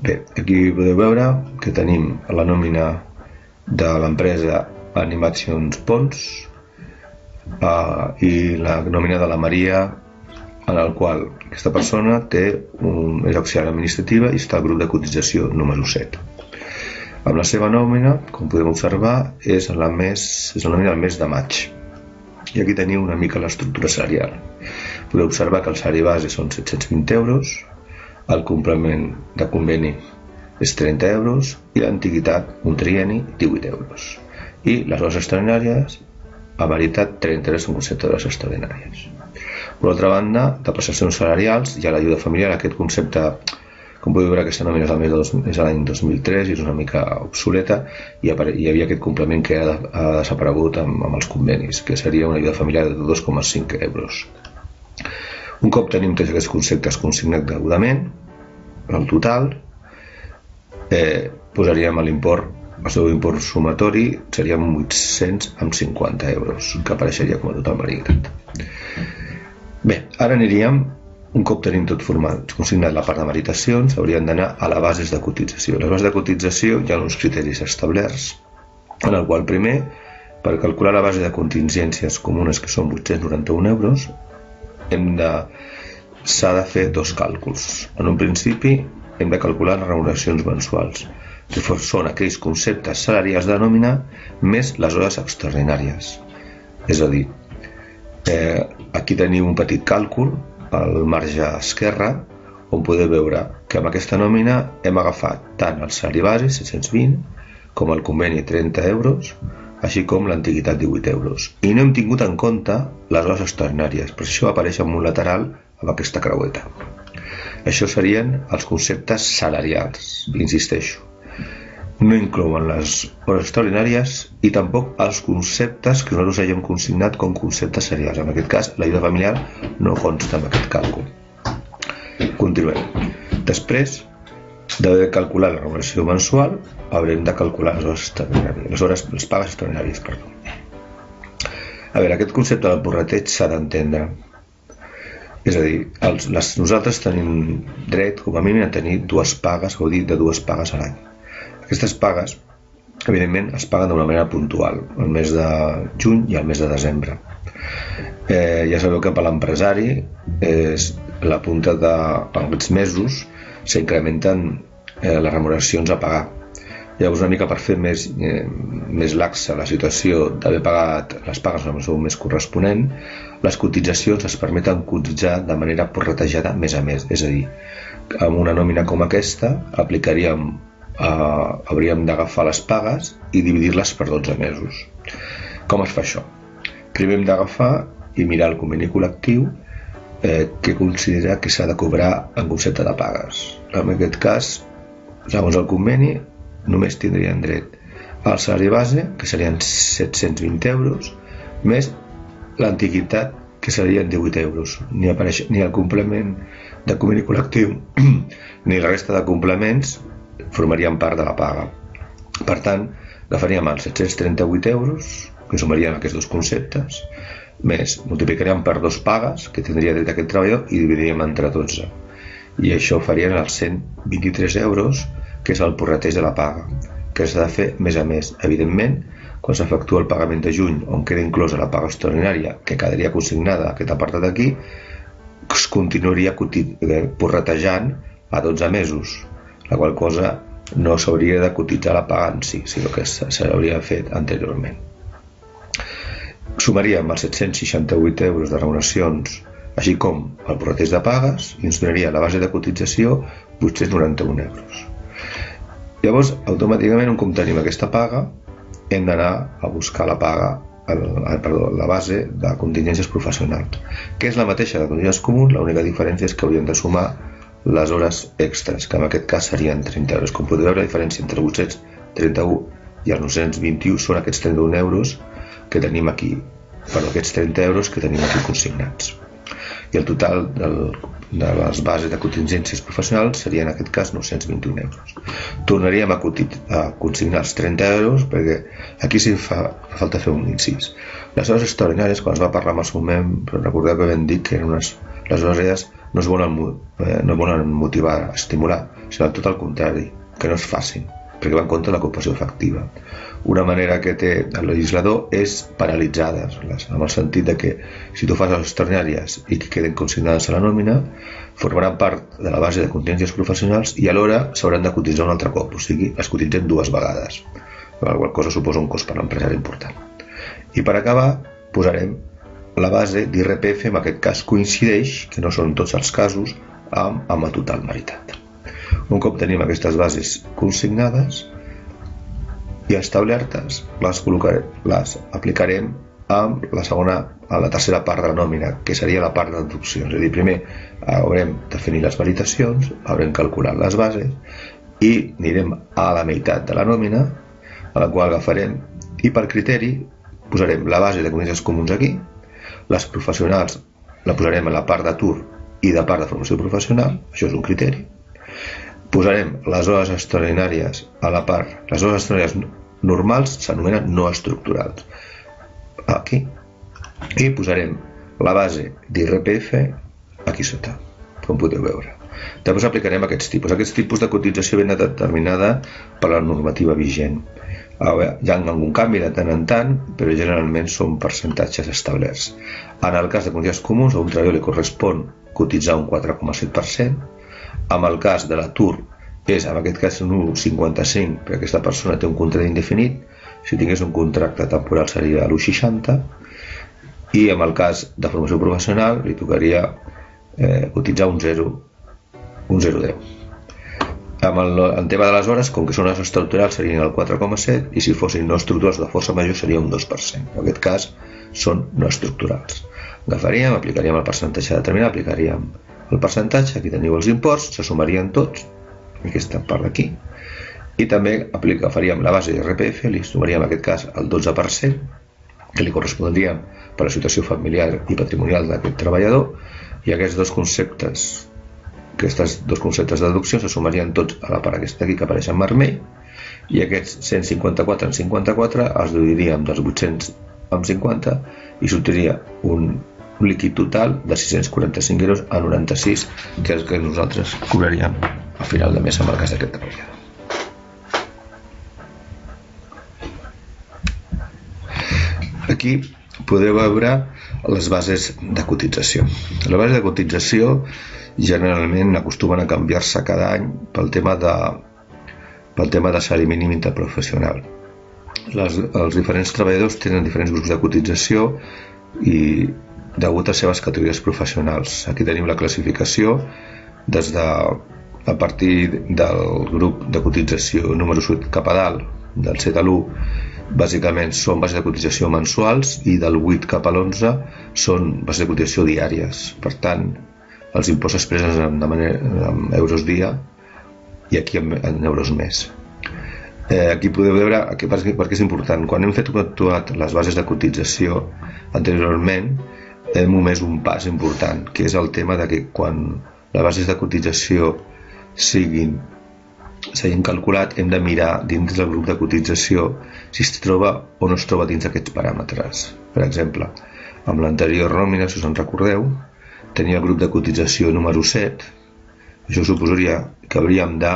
Bé, aquí podeu veure que tenim la nòmina de l'empresa Animacions Pons i la nòmina de la Maria, en el qual aquesta persona és auxiliar administrativa i està al grup de cotització número 7. Amb la seva nòmina, com podem observar, és la nòmina del mes de maig. I aquí teniu una mica l'estructura salarial. Podeu observar que el salari base són 720 euros, el complement de conveni és 30 euros i l'antiguitat, un trienni, 18 euros. I les hores extraordinàries, a veritat, 30 euros en concepte d'hores extraordinàries. Per altra banda, de prestacions salarials, hi ha l'ajuda familiar. Aquest concepte, com podeu veure, aquesta nòmina és l'any 2003 i és una mica obsoleta, i hi havia aquest complement que ha desaparegut amb els convenis, que seria una ajuda familiar de 2,5 euros. Un cop tenim tots aquests conceptes consignats degudament, el total, posaríem l'import, el seu import sumatori seria 850 euros, que apareixeria com a total veritat. Bé, ara aniríem, un cop tenim tot format, consignat la part de meritacions, hauríem d'anar a les bases de cotització. Les bases de cotització hi ha uns criteris establerts, en el qual primer, per calcular la base de contingències comunes, que són 891 euros, s'ha de fer dos càlculs. En un principi hem de calcular les remuneracions mensuals, que són aquells conceptes salarials de nòmina més les hores extraordinàries. És a dir, aquí teniu un petit càlcul al marge esquerre, on podeu veure que amb aquesta nòmina hem agafat tant el salari base, 720, com el conveni, 30 euros, així com l'antiguitat, 18 euros. I no hem tingut en compte les hores extraordinàries, per això apareix en un lateral amb aquesta creueta. Això serien els conceptes salarials, insisteixo. No inclouen les hores extraordinàries i tampoc els conceptes que nosaltres hàgim consignat com conceptes salarials. En aquest cas, l'ajuda familiar no consta en aquest càlcul. Continuem. Després d'haver calculat la remuneració mensual, haurem de calcular les pagues extraordinàries. A veure, aquest concepte del prorrateig s'ha d'entendre. És a dir, nosaltres tenim dret, com a mínim, a tenir dues pagues, gaudir de dues pagues a l'any. Aquestes pagues, evidentment, es paguen d'una manera puntual, el mes de juny i el mes de desembre. Ja sabeu que per l'empresari, la punta d'aquests mesos s'incrementen les remuneracions a pagar. Llavors, una mica per fer més laxa la situació d'haver pagat les pagues en el seu mes corresponent, les cotitzacions es permeten cotitzar de manera prorratejada mes a mes. És a dir, amb una nòmina com aquesta hauríem d'agafar les pagues i dividir-les per 12 mesos. Com es fa això? Primer hem d'agafar i mirar el conveni col·lectiu que considera que s'ha de cobrar en concepte de pagues. En aquest cas, segons el conveni, només tindrien dret al salari base, que serien 720 euros, més l'antiguitat, que serien 18 euros. Ni el complement de conveni col·lectiu ni la resta de complements formarien part de la paga. Per tant, agafaríem els 738 euros, que sumarien aquests dos conceptes, més multiplicaríem per dos pagues que tindria dret aquest treballador i dividiríem entre 12. I això farien els 123 euros, que és el prorrateig de la paga, que s'ha de fer mes a mes. Evidentment, quan s'efectua el pagament de juny, on queda inclosa la paga extraordinària, que quedaria consignada aquest apartat d'aquí, es continuaria prorratejant a 12 mesos, la qual cosa no s'hauria de cotitzar la paga en si, sinó que s'hauria fet anteriorment. Sumaríem els 768 euros de remuneracions, així com el prorrateig de pagues, i ens donaria la base de cotització 891 euros. Llavors, automàticament, un cop tenim aquesta paga, hem d'anar a buscar la base de contingències professionals, que és la mateixa de contingències comuns, l'única diferència és que hauríem de sumar les hores extres, que en aquest cas serien 30 euros. Com podeu veure, la diferència entre 831 i els 921 són aquests 31 euros que tenim aquí, aquests 30 euros que tenim aquí consignats. I el total de les bases de contingències professionals seria en aquest cas 921 euros. Tornaríem a consignar els 30 euros perquè aquí sí fa falta fer un incís. Les hores extraordinàries, quan es va parlar en el moment, però recordeu que vam dir que eren les hores no es volen motivar, estimular, sinó tot el contrari, que no es facin, perquè va en contra de l'ocupació efectiva. Una manera que té el legislador és paralitzades, amb el sentit de que si tu fas les extraordinàries i que queden consignades a la nòmina, formaran part de la base de contingències professionals i alhora s'hauran de cotitzar un altre cop, o sigui, es cotitzen 2 vegades, la qual cosa suposa un cost per l'empresari important. I per acabar, posarem la base d'IRPF, en aquest cas coincideix, que no són tots els casos, amb el total meritat. Un cop tenim aquestes bases consignades i establertes, les aplicarem amb la tercera part de la nòmina, que seria la part de deduccions. És a dir, primer haurem definit les meritacions, haurem calculat les bases i anirem a la meitat de la nòmina, a la qual agafarem i per criteri posarem la base de contingències comuns aquí, les professionals la posarem a la part d'atur i de part de formació professional, això és un criteri. Posarem les hores extraordinàries a la part. Les hores extraordinàries normals s'anomenen no estructurals, aquí, i posarem la base d'IRPF aquí sota, com podeu veure. Després aplicarem aquests tipus. Aquests tipus de cotització ben determinada per la normativa vigent. Hi ha algun canvi de tant en tant, però generalment són percentatges establerts. En el cas de contingents comuns, a un treballador li correspon cotitzar un 4,7%. En el cas de l'atur, és en aquest cas un 1,55, perquè aquesta persona té un contracte indefinit. Si tingués un contracte temporal seria l'1,60. I en el cas de formació professional li tocaria cotitzar un 0,10. En tema de les hores, com que són les estructurals, serien el 4,7, i si fossin no estructurals de força major seria un 2%. En aquest cas són no estructurals. Agafaríem, aplicaríem el percentatge determinat, aplicaríem el percentatge, aquí teniu els imports, se sumarien tots, aquesta part d'aquí, i també faríem la base d'IRPF, li sumaríem en aquest cas el 12%, que li correspondria per la situació familiar i patrimonial d'aquest treballador, i aquests dos conceptes de deducció se sumarien tots a la part aquesta aquí que apareix en vermell, i aquests 154 en 54 els dividiríem dels 800 en 50 i sortiria un líquid total de 645 euros a 96, que és el que nosaltres cobraríem a final de mes en el cas d'aquest treballador. Aquí podeu veure les bases de cotització. Les bases de cotització generalment acostumen a canviar-se cada any pel tema de salari mínim interprofessional. Els diferents treballadors tenen diferents grups de cotització i degut a les seves categories professionals. Aquí tenim la classificació a partir del grup de cotització número 7 cap a dalt, del 7 a l'1, bàsicament són bases de cotització mensuals i del 8 cap a l'11 són bases de cotització diàries. Per tant, els impostos es presen en euros dia i aquí en euros mes. Aquí podeu veure per què és important. Quan hem fet les bases de cotització anteriorment, hem omès un pas important, que és el tema de que quan les bases de cotització s'hagin calculat, hem de mirar dins del grup de cotització si es troba o no es troba dins d'aquests paràmetres. Per exemple, amb l'anterior nòmina, si us en recordeu, tenia el grup de cotització número 7. Això suposaria que hauríem de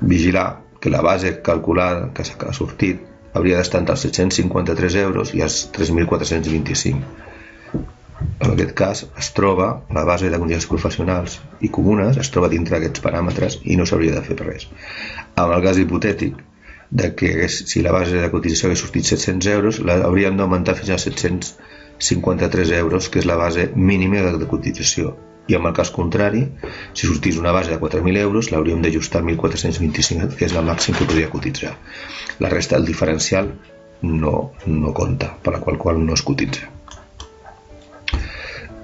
vigilar que la base calculada que ha sortit hauria d'estar entre els 753 euros i els 3.425. En aquest cas es troba la base de contingències professionals i comunes, es troba dintre d'aquests paràmetres i no s'hauria de fer res. En el cas hipotètic de que si la base de cotització hagués sortit 700 euros, l'hauríem d'augmentar fins a 753 euros, que és la base mínima de cotització. I en el cas contrari, si sortís una base de 4.000 euros, l'hauríem d'ajustar a 1.425, que és la màxim que podria cotitzar. La resta del diferencial no compta, per la qual no es cotitza.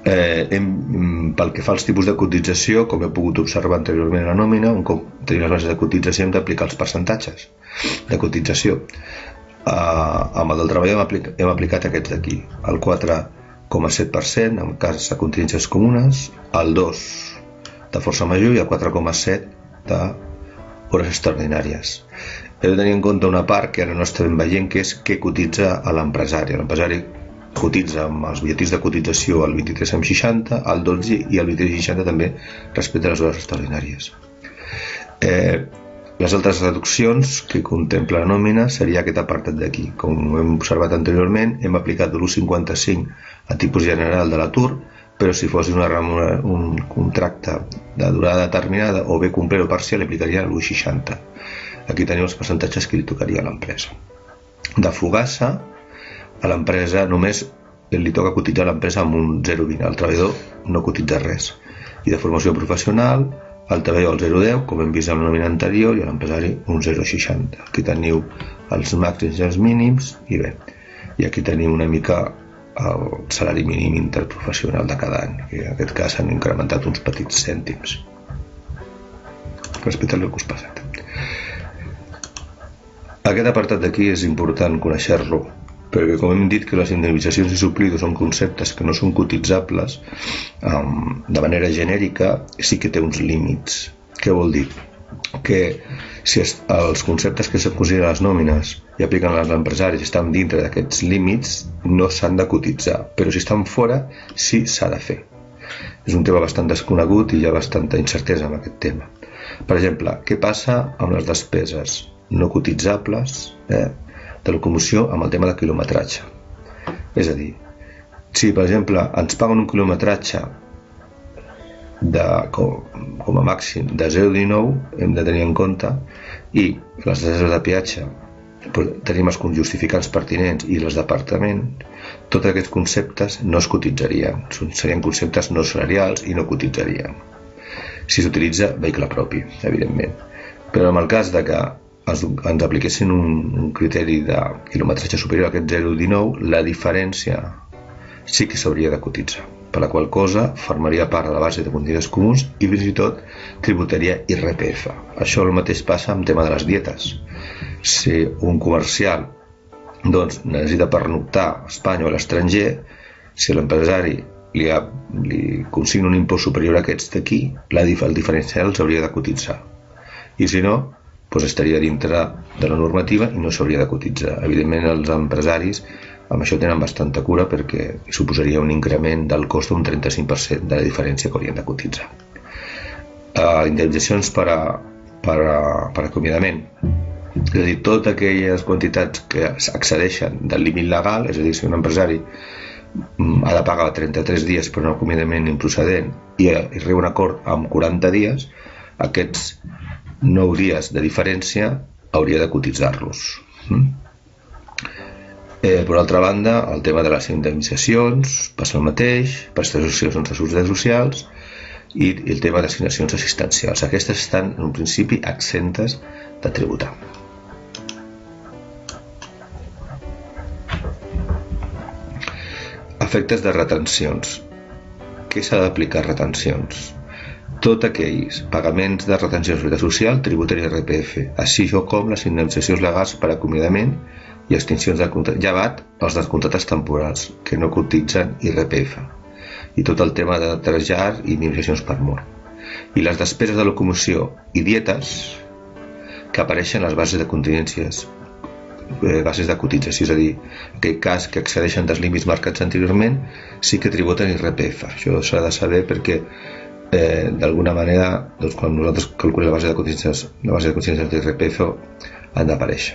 Pel que fa als tipus de cotització, com he pogut observar anteriorment a la nòmina, un cop tenim les bases de cotització hem d'aplicar els percentatges de cotització. Amb el del treball hem aplicat aquests d'aquí, el 4,7% en cas de contingències comunes, el 2% de força major i el 4,7% d'hores extraordinàries. Heu de tenir en compte una part que ara no estem veient, que és què cotitza a l'empresari. L'empresari cotitza amb els butlletins de cotització al 23,60, al 12 i al 23,60 també respecte a les hores extraordinàries. Les altres reduccions que contempla la nòmina seria aquest apartat d'aquí. Com hem observat anteriorment, hem aplicat l'1,55 a tipus general de l'atur, però si fos un contracte de durada determinada o bé complet o parcial, aplicaria l'1,60. Aquí tenim els percentatges que li tocaria a l'empresa. De Fogassa, a l'empresa només li toca cotitzar a l'empresa amb un 0,20, el treballador no cotitza res. I de formació professional, el treballador el 0,10, com hem vist en la nòmina anterior, i l'empresari un 0,60. Aquí teniu els màxims i els mínims, i bé, i aquí tenim una mica el salari mínim interprofessional de cada any, que en aquest cas s'han incrementat uns petits cèntims respecte al curs passat. Aquest apartat d'aquí és important conèixer-lo, perquè com hem dit que les indemnitzacions i suplidos són conceptes que no són cotitzables de manera genèrica, sí que té uns límits. Què vol dir? Que si els conceptes que se consideren les nòmines i apliquen als empresaris estan dintre d'aquests límits, no s'han de cotitzar, però si estan fora, sí s'ha de fer. És un tema bastant desconegut i hi ha bastanta incertesa en aquest tema. Per exemple, què passa amb les despeses no cotitzables de locomoció amb el tema de quilometratge? És a dir, si per exemple ens paguen un quilometratge com a màxim de 0,19, hem de tenir en compte, i les despeses de peatge tenim els justificants pertinents i els d'apartament, tots aquests conceptes no es cotitzarien, serien conceptes no salarials i no cotitzarien si s'utilitza vehicle propi, evidentment. Però en el cas de que ens apliquessin un criteri de quilometratge superior a aquest 0,19, la diferència sí que s'hauria de cotitzar, per la qual cosa formaria part de la base de condicions comuns i fins i tot tributaria IRPF. Això el mateix passa amb tema de les dietes. Si un comercial necessita pernoctar a Espanya o a l'estranger, si l'empresari li consigna un impost superior a aquests d'aquí, el diferencial s'hauria de cotitzar. I si no, estaria dintre de la normativa i no s'hauria de cotitzar. Evidentment, els empresaris amb això tenen bastanta cura perquè suposaria un increment del cost d'un 35% de la diferència que haurien de cotitzar. Indemnitzacions per acomiadament. És a dir, totes aquelles quantitats que excedeixen del límit legal, és a dir, si un empresari ha de pagar 33 dies per un acomiadament improcedent i arriba a un acord amb 40 dies, aquests 9 dies de diferència hauria de cotitzar-los. Per altra banda, el tema de les indemnitzacions passa el mateix, prestacions de seguretat socials i el tema d'assignacions assistencials. Aquestes estan, en un principi, exentes de tributar. Efectes de retencions. Què s'ha d'aplicar a retencions? Tots aquells pagaments de retenció de seguretat social tributaria IRPF, així com les indemnitzacions legals per acomiadament i extincions de contracte, llevat els descontractes temporals que no cotitzen IRPF, i tot el tema de trasllat i indemnitzacions per mort, i les despeses de locomoció i dietes que apareixen a les bases de contingències, bases de cotització, és a dir, en aquell cas que excedeixen dels límits marcats anteriorment sí que tributen IRPF. Això s'ha de saber perquè d'alguna manera quan nosaltres calculem la base de contingències d'IRPF han d'aparèixer.